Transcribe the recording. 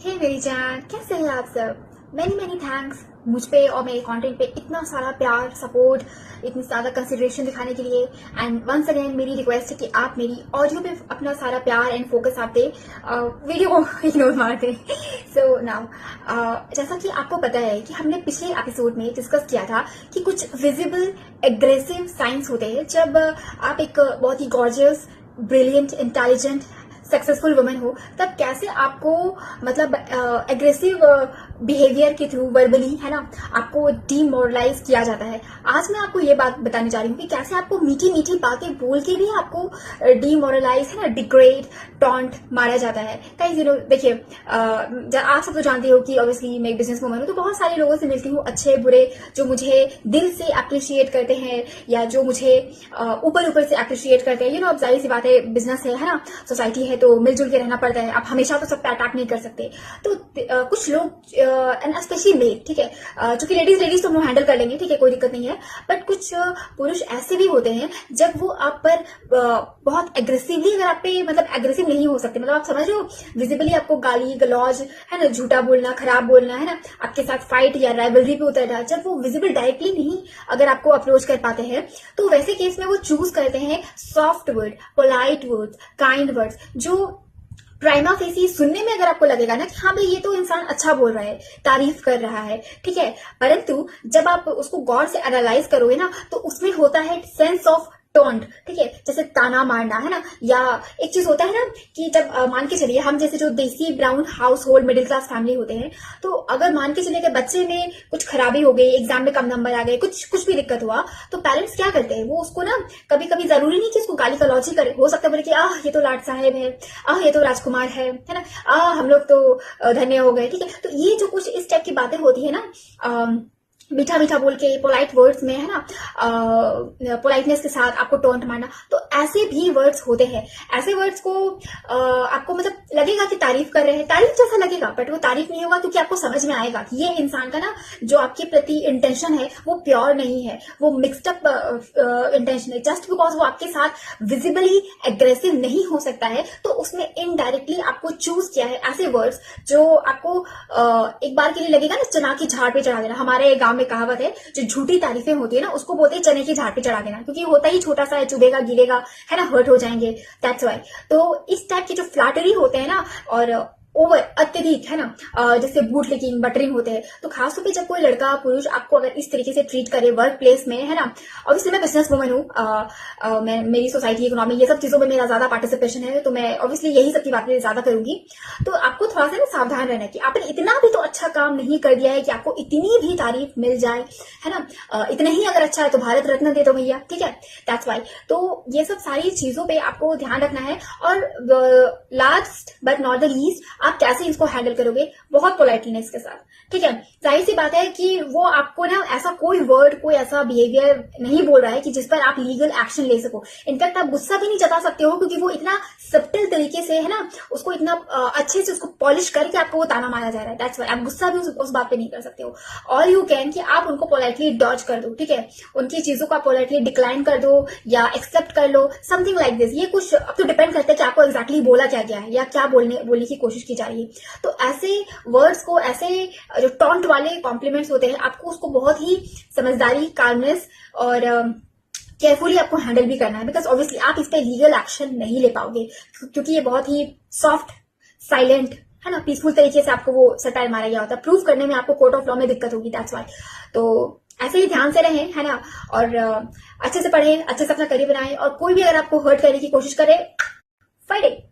हे मेरी जान, कैसे हैं आप सब। मैनी मैनी थैंक्स मुझ पे और मेरे कंटेंट पे इतना सारा प्यार, सपोर्ट, इतनी ज़्यादा कंसिडरेशन दिखाने के लिए। एंड वंस अगेन मेरी रिक्वेस्ट है कि आप मेरी ऑडियो पे अपना सारा प्यार एंड फोकस आप दे, वीडियो को इग्नोर मार दें। सो नाउ जैसा कि आपको पता है कि हमने पिछले एपिसोड में डिस्कस किया था कि कुछ विजिबल एग्रेसिव साइंस होते हैं जब आप एक बहुत ही gorgeous, brilliant, intelligent, successful woman हो, तब कैसे आपको मतलब एग्रेसिव बिहेवियर के थ्रू वर्बली, है ना, आपको डीमोरलाइज किया जाता है। आज मैं आपको ये बात बताने जा रही हूँ कि कैसे आपको मीठी मीठी बातें बोल के भी आपको डीमोरलाइज, है ना, डिग्रेड, टॉन्ट मारा जाता है। कई दिनों देखिए, आप सब तो जानते हो कि ऑब्वियसली मैं एक बिजनेस वुमन हूँ, तो बहुत सारे लोगों से मिलती हूँ, अच्छे बुरे, जो मुझे दिल से अप्रिशिएट करते हैं या जो मुझे ऊपर ऊपर से अप्रिशिएट करते हैं। अब जाहिर सी बात है, बिजनेस है ना, सोसाइटी है, तो मिलजुल के रहना पड़ता है। आप हमेशा तो सब पे अटैक नहीं कर सकते। तो कुछ लोग एंड स्पेशली मेल, ठीक है, चूंकि लेडीज तो हम हैंडल कर लेंगे, ठीक है, कोई दिक्कत नहीं है। बट कुछ पुरुष ऐसे भी होते हैं जब वो आप पर बहुत एग्रेसिवली, अगर आप पे मतलब एग्रेसिव नहीं हो सकते, मतलब आप समझ रहे हो, विजिबली आपको गाली गलौज, है ना, झूठा बोलना, खराब बोलना, है ना, आपके साथ फाइट या राइवलरी पे उतरना, जब वो विजिबल डायरेक्टली नहीं अगर आपको अप्रोच कर पाते हैं, तो वैसे केस में वो चूज करते हैं soft word, polite words, kind words, जो प्राइमा फेसी सुनने में अगर आपको लगेगा ना कि हाँ भाई ये तो इंसान अच्छा बोल रहा है, तारीफ कर रहा है, ठीक है, परंतु जब आप उसको गौर से एनालाइज करोगे ना, तो उसमें होता है सेंस ऑफ टोंट, ठीक है, जैसे ताना मारना, है ना। या एक चीज होता है ना कि जब मान के चलिए, हम जैसे जो देसी brown house hold middle class family होते हैं, तो अगर मान के चलिए कि बच्चे में कुछ खराबी हो गई, एग्जाम में कम नंबर आ गए, कुछ भी दिक्कत हुआ, तो पेरेंट्स क्या करते हैं, वो उसको ना, कभी कभी जरूरी नहीं कि उसको गाली गलौजी करे, हो सकता है बोले कि ये तो लाट साहेब है, ये तो राजकुमार है ना, हम लोग तो धन्य हो गए, ठीक है। तो ये जो कुछ इस टाइप की बातें होती है ना, मीठा मीठा बोल के, पोलाइट वर्ड्स में, है ना, पोलाइटनेस के साथ आपको टोंट मारना, तो ऐसे भी वर्ड्स होते हैं। ऐसे वर्ड्स को आपको मतलब लगेगा कि तारीफ कर रहे हैं, तारीफ जैसा लगेगा, बट वो तारीफ नहीं होगा, क्योंकि आपको समझ में आएगा कि ये इंसान का ना जो आपके प्रति इंटेंशन है वो प्योर नहीं है, वो मिक्सड अप इंटेंशन है। जस्ट बिकॉज वो आपके साथ विजिबली एग्रेसिव नहीं हो सकता है, तो उसने इनडायरेक्टली आपको चूज किया है ऐसे वर्ड्स जो आपको एक बार के लिए लगेगा ना, चना की झाड़ पे चढ़ा देना। हमारे गांव में कहावत है, जो झूठी तारीफें होती है ना, उसको बोलते हैं चने की झाड़ पे चढ़ा देना, क्योंकि होता ही छोटा सा है, चुभेगा, गिरेगा, है ना, हर्ट हो जाएंगे, दैट्स व्हाई। तो इस टाइप के जो फ्लैटरी होते हैं ना, और ओवर अत्यधिक, है ना, जैसे बूट लिकिंग, बटरिंग होते हैं, तो खासतौर पे जब कोई लड़का पुरुष आपको अगर इस तरीके से ट्रीट करे वर्क प्लेस में, है ना, ऑब्वियसली मैं बिजनेस वुमन हूँ, मैं मेरी सोसाइटी, इकोनॉमी, ये सब चीजों में मेरा ज्यादा पार्टिसिपेशन है, तो मैं ऑब्वियसली यही सब की बातें ज्यादा करूंगी। तो आपको थोड़ा सा ना सावधान रहना है कि आपने इतना भी तो अच्छा काम नहीं कर दिया है कि आपको इतनी भी तारीफ मिल जाए, है ना, इतना ही अगर अच्छा है तो भारत रत्न दे दो भैया, ठीक है, दैट्स वाई। तो ये सब सारी चीजों पे आपको ध्यान रखना है। और last but not the least, आप कैसे इसको हैंडल करोगे, बहुत पोलाइटलीनेस के साथ, ठीक है। जाहिर सी बात है कि वो आपको ना ऐसा कोई वर्ड, कोई ऐसा बिहेवियर नहीं बोल रहा है कि जिस पर आप लीगल एक्शन ले सको। इनफैक्ट आप गुस्सा भी नहीं जता सकते हो, क्योंकि वो इतना सब्टिल तरीके से, है ना, उसको इतना अच्छे से उसको पॉलिश करके आपको वो ताना मारा जा रहा है, दैट्स व्हाई आप गुस्सा भी उस बात पे नहीं कर सकते हो। ऑल यू कैन कि आप उनको पोलाइटली डॉज कर दो, ठीक है, उनकी चीजों को पोलाइटली डिक्लाइन कर दो या एक्सेप्ट कर लो, समथिंग लाइक दिस। ये कुछ अब तो डिपेंड करता है कि आपको एक्जैक्टली बोला क्या गया है या क्या बोलने की कोशिश की जा रही है। तो ऐसे वर्ड्स को, ऐसे जो टॉन्ट वाले कॉम्प्लीमेंट्स होते हैं, आपको उसको बहुत ही समझदारी, काल्मनेस और केयरफुली आपको हैंडल भी करना है, बिकॉज ऑब्वियसली आप इस पे लीगल एक्शन नहीं ले पाओगे, क्योंकि ये बहुत ही सॉफ्ट, साइलेंट, है ना, पीसफुल तरीके से आपको वो सटाइल मारा गया होता है। प्रूव करने में आपको कोर्ट ऑफ लॉ में दिक्कत होगी, दैट्स व्हाई। तो ऐसे ही ध्यान से रहें, है ना, और अच्छे से पढ़ें, अच्छे से अपना करियर बनाएं, और कोई भी अगर आपको हर्ट करने की कोशिश करे, फाइट इट।